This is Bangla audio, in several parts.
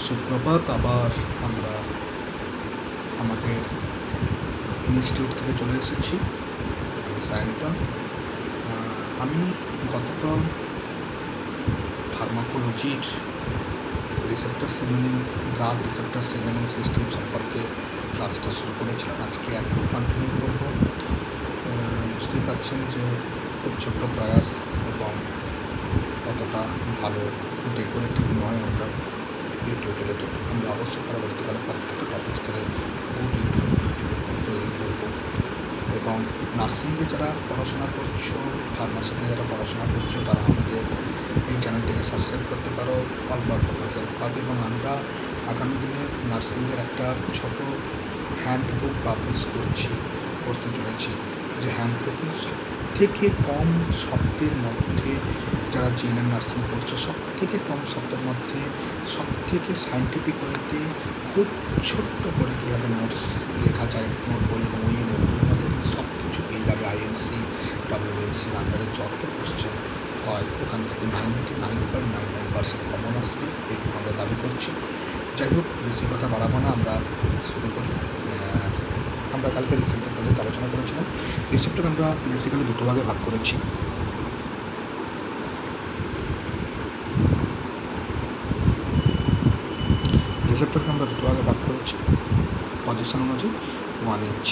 সুপ্রভাত। আবার আমরা আমাদের ইনস্টিটিউট থেকে চলে এসেছি। আমি সায়ন্তন। আমি গতকাল ফার্মাকোলজির receptor signaling drug receptor signaling system সম্পর্কে ক্লাসটা শুরু করেছিলাম। আজকে একটু কন্টিনিউ করব। বুঝতেই পারছেন যে খুব ছোট্ট প্রয়াস এবং অতটা ভালো ডেকোরেটিভ নয় আমরা এই টিউটোরিয়ালটা। আমরা অবশ্যই পরবর্তীকালে প্রত্যেকটা টপিক থেকে খুব ইউটিউব তৈরি করবো। এবং নার্সিংয়ে যারা পড়াশোনা করছো, ফার্মাসিতে যারা পড়াশোনা করছো, তারা আমাদের এই চ্যানেলটিকে সাবস্ক্রাইব করতে পারো। অল্প করে হেল্প পাবে। এবং আমরা আগামী দিনে নার্সিংয়ের একটা ছোট হ্যান্ডবুক পাবলিশ করতে চলেছি, যে হ্যান্ডবুকে সবথেকে কম শব্দের মধ্যে যারা জিএনএম নার্সিং করছে, সবথেকে কম শব্দের মধ্যে সবথেকে সায়েন্টিফিক ওয়েতে খুব ছোট্ট করে কীভাবে নোটস লেখা যায়, নোট বই, এবং ওই নোট বইয়ের মধ্যে কিন্তু সব কিছু পেয়ে যাবে। আইএনসি, ডাব্লিউএনসির আন্ডারে যত কোশ্চেন হয় ওখান থেকে 99.99% কমন আসবে, এইটুকু আমরা দাবি করছি। যাই হোক, বেশি কথা বাড়াবো না, আমরা শুরু করি। আমরা কালকে রিসেপ্টর পদ্ধতি আলোচনা করেছিলাম। রিসেপ্টর আমরা বেসিক্যালি দুটো ভাগে ভাগ করেছি। রিসেপ্টরকে আমরা দুটো ভাগে ভাগ করেছি পজিশন অনুযায়ী। ওয়ান ইঞ্চ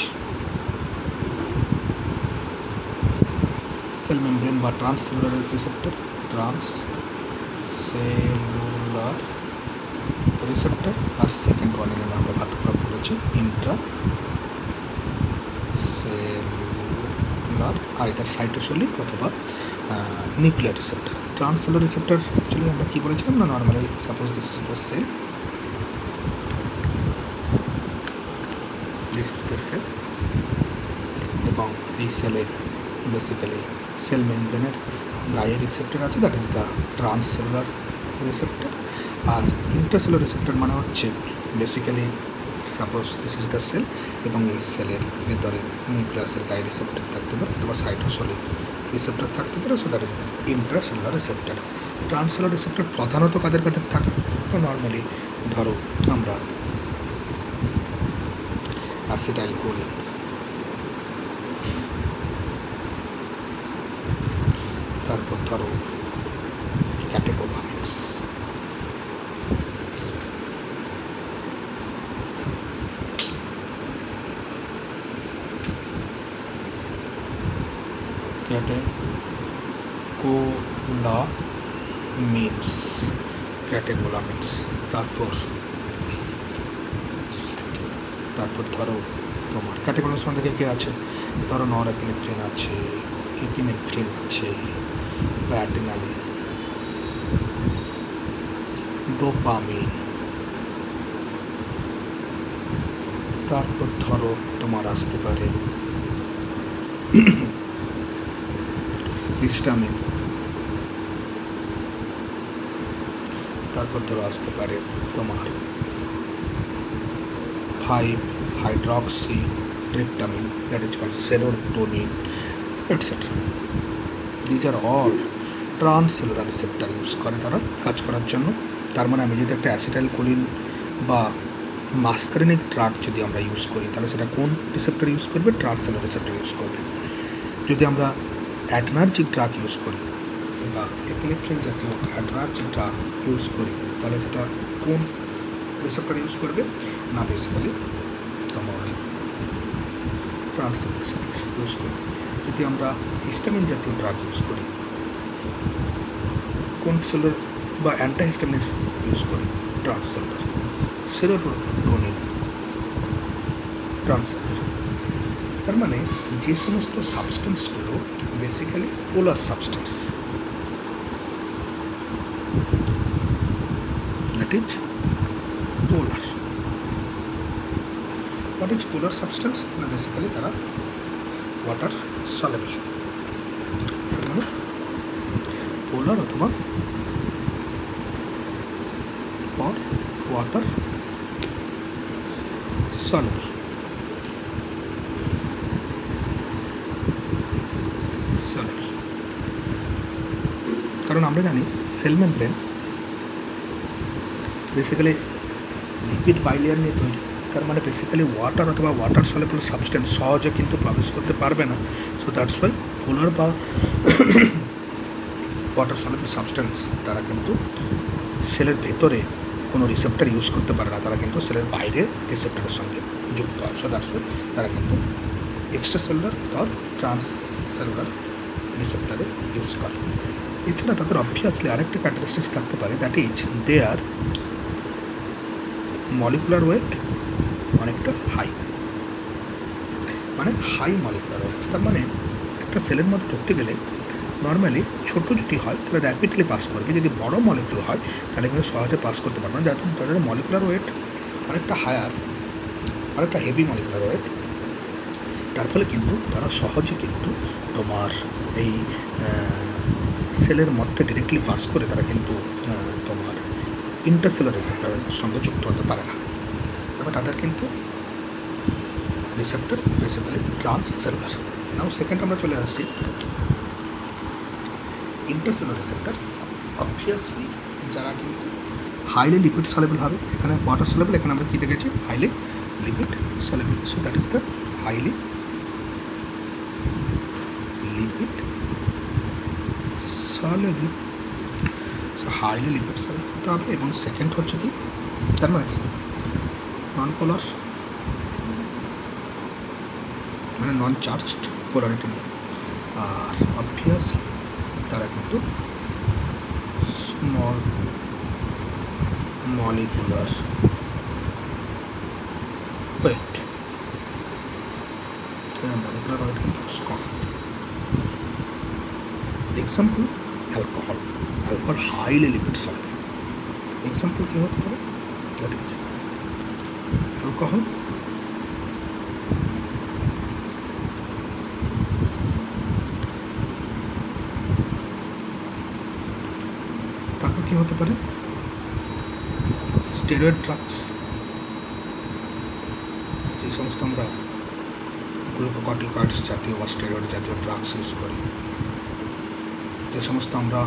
সেল মেমব্রেন বা ট্রান্সসেলুলার রিসেপ্টর, ট্রান্সসেলুলার রিসেপ্টর। আর সেকেন্ড ওয়ানে আমরা ভাগ করেছি ইন্ট্রা সেলুলার, আইদার সাইটোসোলিক অথবা nuclear receptor. Transcellular receptor actually আমরা কী বলেছিলাম না, normally suppose this is the cell, এবং এই সেলে বেসিক্যালি সেল মেমব্রেনের গায়ে রিসেপ্টর আছে, that is the transcellular receptor. আর ইন্ট্রাসেলুলার রিসেপ্টর মানে হচ্ছে basically suppose this is the cell, এবং এই সেলের ভেতরে নিউক্লিয়াসের গায়ে রিসেপ্টর থাকতে পারে অথবা সাইটোসোলিক রিসেপ্টর থাকতে পারে। So that is the intracellular receptor. Transcellular receptor প্রধানত কাদের থাকে? নর্মালি ধরো আমরা অ্যাসিটাইলকোলিন, তারপর ধরো ক্যাটেকোলামিনস, ক্যাটেকোলামিনস। তারপর ধরো তোমার ক্যাটেকোলামিনস মধ্যে কে আছে? ধরো নরএপিনেফ্রিন আছে, এপিনেফ্রিন আছে, অ্যাড্রিনালিন, ডোপামিন। তারপর ধরো তোমার আসতে পারে হিস্টামিন। তারপর ধরো আসতে পারে তোমার 5-hydroxytryptamine, that is called serotonin, etc. These are all transcellular receptor use করে তারা কাজ করার জন্য। তার মানে আমি যদি একটা অ্যাসিটাইলকোলিন বা মাস্কারিনিক ড্রাগ যদি আমরা ইউজ করি, তাহলে সেটা কোন রিসেপ্টর ইউজ করবে? ট্রান্সসেলুলার রিসেপ্টর ইউজ করবে। যদি আমরা অ্যাডনার্জিক ড্রাগ ইউজ করি বা এপিনেফ্রিন জাতীয় অ্যাডনার্জিক ড্রাগ ইউজ করি, তাহলে সেটা কোন রিসেপ্টর ইউজ করবে? না, বেসিক্যালি তোমার ট্রান্সসেলুলার রিসেপ্টর ইউজ করবে। যদি আমরা হিস্টামিন জাতীয় ড্রাগ ইউজ করি, কোন সেলুলার বা অ্যান্টাহিস্টামিন ইউজ করি? ট্রান্সসেলুলার। Serotonin, transcellular. তার মানে যে সমস্ত সাবস্টেন্সগুলো basically polar substance, that is polar. What is polar substance? না, বেসিক্যালি তারা ওয়াটার সলেবল। তার মানে পোলার অথবা ওয়াটার সলেবল। কারণ আমরা জানি cell membrane basically lipid bilayer নিয়ে তৈরি, তার মানে বেসিক্যালি ওয়াটার অথবা ওয়াটার সলেবল সাবস্টেন্স সহজে কিন্তু প্রবেশ করতে পারবে না। সো দ্যাটস ওয়াই পোলার বা ওয়াটার সলেবল সাবস্টেন্স তারা কিন্তু সেলের ভেতরে কোনো রিসেপ্টার ইউজ করতে পারে না, তারা কিন্তু সেলের বাইরে রিসেপ্টারের সঙ্গে যুক্ত হয়। সো দ্যাটস ওয়াই তারা কিন্তু extracellular or transcellular রিসেপ্টারে ইউজ করে। এছাড়া তাদের অবভিয়াসলি আরেকটা ক্যারেক্টারিস্টিক্স থাকতে পারে, that is they are molecular weight অনেকটা হাই, মানে হাই মলিকুলার ওয়েট। তার মানে একটা সেলের মধ্যে ঢুকতে গেলে নর্মালি ছোটো যদি হয় তাহলে র্যাপিডলি পাস করবে, যদি বড় মলিকুল হয় তাহলে কিন্তু সহজে পাস করতে পারবে না। যাতে তাদের মলিকুলার ওয়েট অনেকটা হায়ার, অনেকটা হেভি মলিকুলার ওয়েট, তার ফলে কিন্তু তারা সহজে কিন্তু তোমার এই সেলের মধ্যে ডিরেক্টলি পাস করে তারা কিন্তু তোমার ইন্টারসেলুলার রিসেপ্টরের সঙ্গে যুক্ত হতে পারে না। তবে তাদের কিন্তু রিসেপ্টর বেসিক্যালি ট্রান্সসেলুলার। নাও সেকেন্ড আমরা চলে আসছি ইন্টারসেলুলার রিসেপ্টর। অবভিয়াসলি যারা কিন্তু হাইলি লিপিড সলেবল হবে, এখানে ওয়াটার সলেবল, এখানে আমরা কী দেখেছি highly lipid soluble. So that is the highly lipid soluble. So highly lipid soluble হতে হবে। এবং সেকেন্ড হচ্ছে কি, তার মানে কি নন পোলার, মানে নন চার্জড পোলারিটি নিয়ে। আর অবভিয়াসলি তারা কিন্তু small molecular weight, molecular weight কিন্তু কম। Example alcohol, alcohol highly lipid soluble. Example কী হতে পারে, দ্যাট ইজ অ্যালকোহল তারপর কী হতে পারে, স্টেরয়েড ড্রাগস, এই সমস্ত আমরা গ্লুকোকর্টিকয়েডস জাতীয় বা স্টেরয়েড জাতীয় ড্রাগস ইউজ করি, যে সমস্ত আমরা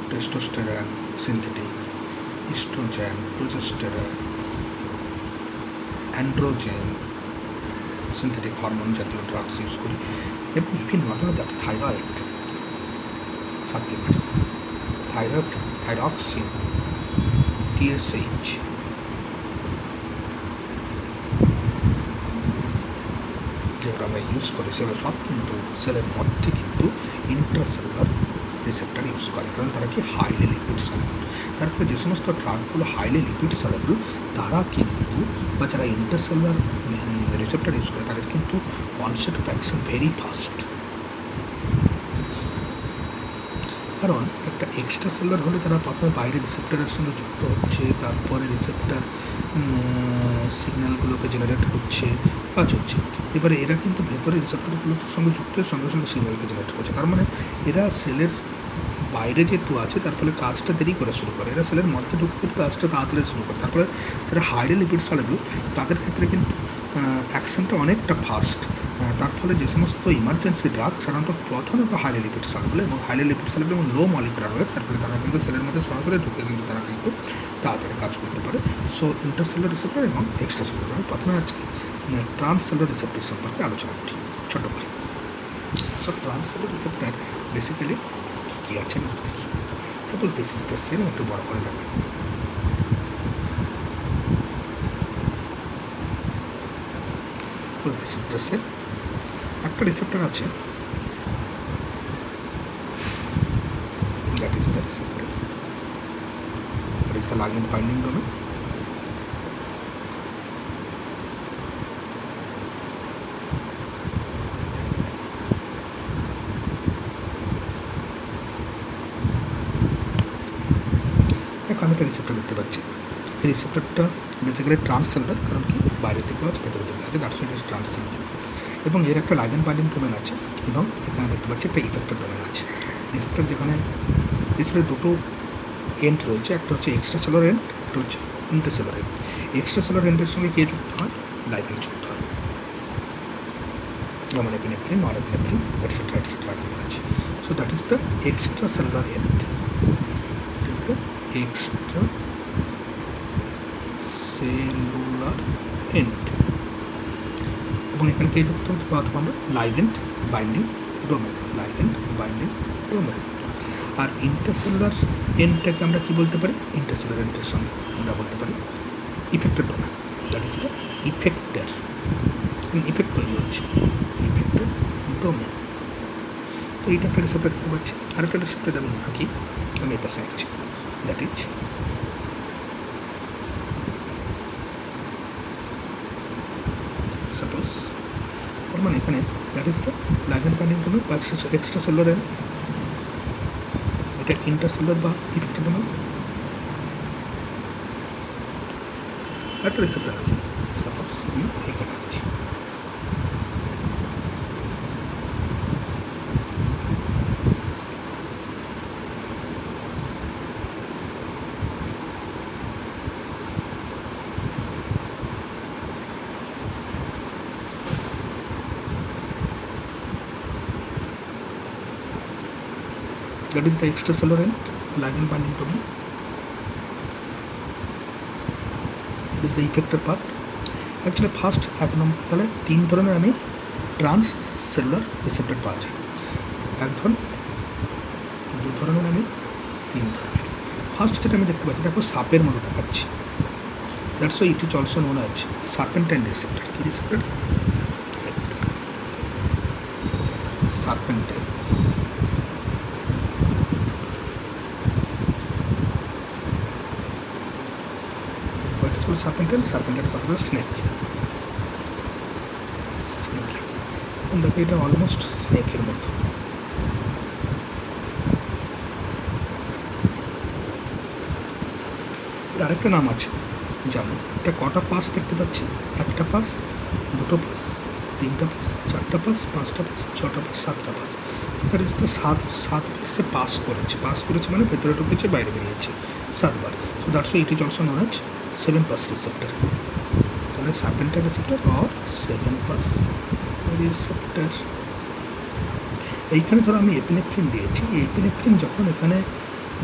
testosterone, synthetic, estrogen, progesterone, androgen, synthetic hormone জাতীয় ড্রাগস ইউজ করি। এবং even not only that, thyroid supplements, thyroxine, TSH, যেগুলো আমরা ইউজ করি সেগুলো সব কিন্তু সেলের মধ্যে কিন্তু ইন্টারসেলুলার রিসেপ্টার ইউজ করে, কারণ তারা কি হাইলি লিপিড সলেবল। তারপরে যে সমস্ত ড্রাগগুলো হাইলি লিপিড সলেবল তারা কিন্তু, বা যারা ইন্টারসেলুলার রিসেপ্টার ইউজ করে তাদের কিন্তু onset of action very fast. কারণ একটা এক্সট্রা সেলুলার হলে তারা প্রথমে বাইরে রিসেপ্টারের সঙ্গে যুক্ত হচ্ছে, তারপরে রিসেপ্টার সিগন্যালগুলোকে জেনারেট করছে, কাজ হচ্ছে। এবারে এরা কিন্তু ভেতরে রিসেপ্টারগুলোর সঙ্গে যুক্ত হয়ে সঙ্গে সঙ্গে সিগন্যালকে জেনারেট করছে। তার মানে এরা সেলের বাইরে যেহেতু আছে তার ফলে কাজটা দেরি করে শুরু করে, এরা সেলের মধ্যে ঢুকতে কাজটা তাড়াতাড়ি শুরু করে। তারপরে যারা হাইলি লিপিড সলেবল তাদের ক্ষেত্রে কিন্তু অ্যাকশনটা অনেকটা ফাস্ট। তার ফলে যে সমস্ত ইমার্জেন্সি ড্রাগ সাধারণত প্রথমত হাইলি লিপিড সলেবল এবং হাইলি লিপিড সলেবল এবং লো মলিকুলার ওয়েট, তারপরে তারা কিন্তু সেলের মধ্যে সরাসরি ঢুকে কিন্তু তারা কিন্তু তাড়াতাড়ি কাজ করতে পারে। সো ইন্টারসেলুলার রিসেপ্টর এবং এক্সট্রা সেলুলার। আমি প্রথমে আজকে ট্রান্সসেলুলার রিসেপ্টর সম্পর্কে আলোচনা করি ছোট করে। সো ট্রান্সসেলুলার রিসেপ্টর বেসিক্যালি কী আছে আমি দেখি। Suppose this is the cell, একটু বড় করে দেখেন। Suppose this is the cell, একটা রিসেপ্টর আছে, that is the receptor, that is the ligand binding domain. আমি একটা রিসেপ্টর দেখতে পাচ্ছি, এই রিসেপ্টরটা বেসিক্যালি ট্রান্সসেলুলার, কারণ কি বাইরে থেকে আছে ভেতরে থেকে আছে, দ্যাটস ওয়াই ইট ইজ ট্রান্সসেলুলার। এবং এর একটা লাইগেন্ড বাইন্ডিং ডোমেন আছে, এবং এখানে দেখতে পাচ্ছি একটা ইফেক্টর ডোমেন আছে। রিসেপ্টর যেখানে রিসেপ্টরের দুটো এন্ড রয়েছে, একটা হচ্ছে এক্সট্রা সেলুলার এন্ড, একটা হচ্ছে ইন্টারসেলুলার এন্ড। এক্সট্রা সেলুলার এন্ডের সঙ্গে কে যুক্ত হয়, লাইগেন্ড যুক্ত হয়, যেমন এপিনেফ্রিন, নরএপিনেফ্রিন, এটসেট্রা এটসেট্রা আছে। So that is the extra cellular end, it is the extra cellular end, এবং এখানে কে যুক্ত হতে পারবো আমরা ligand binding domain, ligand binding domain. আর ইন্টারসেলুলার এন্ডটাকে আমরা কি বলতে পারি, ইন্টারসেলুলার এন্ডের সঙ্গে আমরা বলতে পারি effector domain, that is the effector, effect তৈরি হচ্ছে ইফেক্টর ডোমেন। তো এইটা একটা রিসেপ্টর দেখতে পাচ্ছি, আরেকটা রিসেপ্টর আমি আঁকি, আমি এটা আঁকছি, দ্যাট ইজ সাপোজ, তার মানে এখানে that is the ligand binding domain বা এক্সট্রা সেলুলার এন্ড, এটা ইন্টারসেলুলার বা ইফেক্টর ডোমেন। একটা রিসেপ্টর আছে, সাপোজ আমি এখানে আঁকছি, that is the extracellular and ligand binding domain. This is the effector part. Actually first এক নম্বর, তাহলে তিন ধরনের আমি ট্রান্স সেলুলার রিসেপ্টর পাওয়া যায়, এক ধরনের, দু ধরনের, আমি তিন ধরনের। ফার্স্ট যেটা আমি দেখতে পাচ্ছি, দেখো সাপের মতো দেখাচ্ছি, that's why it is also known as Serpentine receptor. কি রিসেপ্টর? সার্পেন্টাইন। সার্পেন্টাইন, সার্পেন্টাইন কথা বলে স্নেক, দেখো এটা অলমোস্ট স্নেকের মতো। আরেকটা নাম আছে জানো, এটা কটা পাস দেখতে পাচ্ছি, একটা পাস, দুটো পাস, তিনটা পাস, চারটা পাস, পাঁচটা পাস, ছটা পাস, সাতটা পাস। তার হচ্ছে সাত পাসে পাস করেছে মানে ভেতরে ঢুকেছে, বাইরে বেরিয়েছে 7 বার। So that's why it is also known as 7 pass receptor. তাহলে serpentine receptor or 7 pass receptor. এইখানে ধরো আমি এপিনেফ্রিন দিয়েছি, এই এপিনেফ্রিন যখন এখানে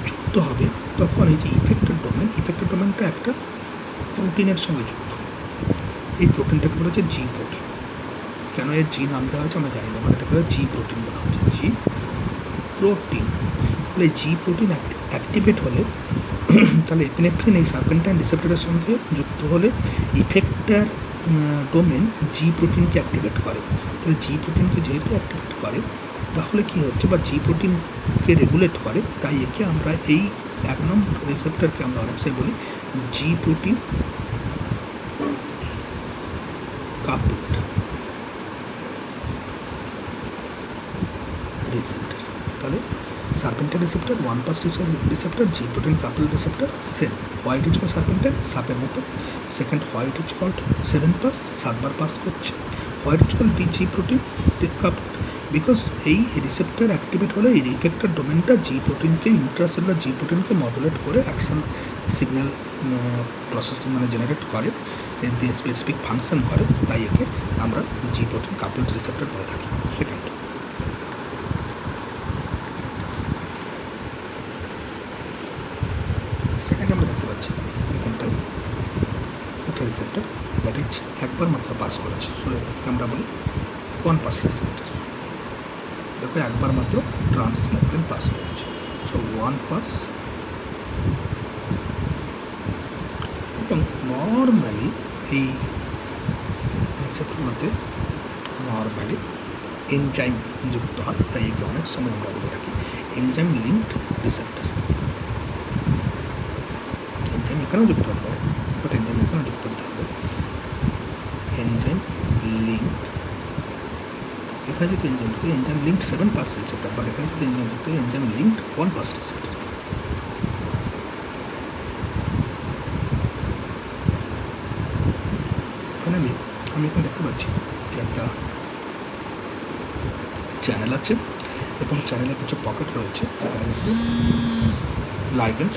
যুক্ত হবে তখন এই যে ইফেক্টর ডোমেনটা একটা প্রোটিনের সঙ্গে যুক্ত। এই প্রোটিনটাকে বলা হচ্ছে জি প্রোটিন। কেন এর জি নাম দেওয়া হয়েছে আমরা জানি না, মানে এটাকে জি প্রোটিন বলা হচ্ছে, জি প্রোটিন। তাহলে জি প্রোটিন অ্যাক্টিভেট হলে তাহলে এপিনেফ্রিন এই সার্পেন্টাইন রিসেপ্টরের সঙ্গে যুক্ত হলে ইফেক্টর ডোমেন জি প্রোটিনকে অ্যাক্টিভেট করে। তাহলে জি প্রোটিনকে যেহেতু অ্যাক্টিভেট করে তাহলে কী হচ্ছে, বা জি প্রোটিনকে রেগুলেট করে, তাই একে আমরা এই 1 নম্বর রিসেপ্টরকে আমরা অনেক সময় বলি জি প্রোটিন কাপলড রিসেপ্টর। তাহলে serpentine receptor 1 pass receptor, G protein coupled receptor, same why it is called serpentine, সাপের মতো। Second why it is called 7 pass, 7 বার পাস করছে, why it is called G protein coupled, because এই রিসেপ্টর অ্যাক্টিভেট হলে এই ইফেক্টর ডোমেনটা জি প্রোটিনকে, ইন্ট্রাসেলুলার জি প্রোটিনকে মডুলেট করে অ্যাকশন সিগন্যাল প্রসেস মানে জেনারেট করে, এর দিয়ে স্পেসিফিক ফাংশন করে, তাই একে আমরা জি প্রোটিন কাপলড রিসেপ্টর বলে থাকি। সেকেন্ড আমরা দেখতে পাচ্ছি এখানটায় একটা রিসেপ্টর দ্যাট ইজ একবার মাত্র পাস করেছে, সো এটাকে আমরা বলি 1 পাস রিসেপ্টর। দেখো একবার মাত্র ট্রান্সমেমব্রেন পাস করেছে, সো 1 পাস। এবং নর্মালি এই রিসেপ্টরগুলোতে নর্মালি এনজাইম যুক্ত হয়, তাই একে অনেক সময় আমরা বলে থাকি এনজাইম লিঙ্কড রিসেপ্টর। এনজাইম এখানেও যুক্ত হতে পারে, বাট এনজাইম এখানেও যুক্ত হতে হবে, এনজাইম লিঙ্কড। এখানে যদি এনজাইম যুক্ত, enzyme linked 7 pass receptor, but এখানে যদি এনজাইম যুক্ত, enzyme linked 1 pass receptor. Finally আমি এখানে দেখতে পাচ্ছি যে একটা চ্যানেল আছে এবং চ্যানেলে কিছু পকেট রয়েছে, যেখানে লাইগেন্ড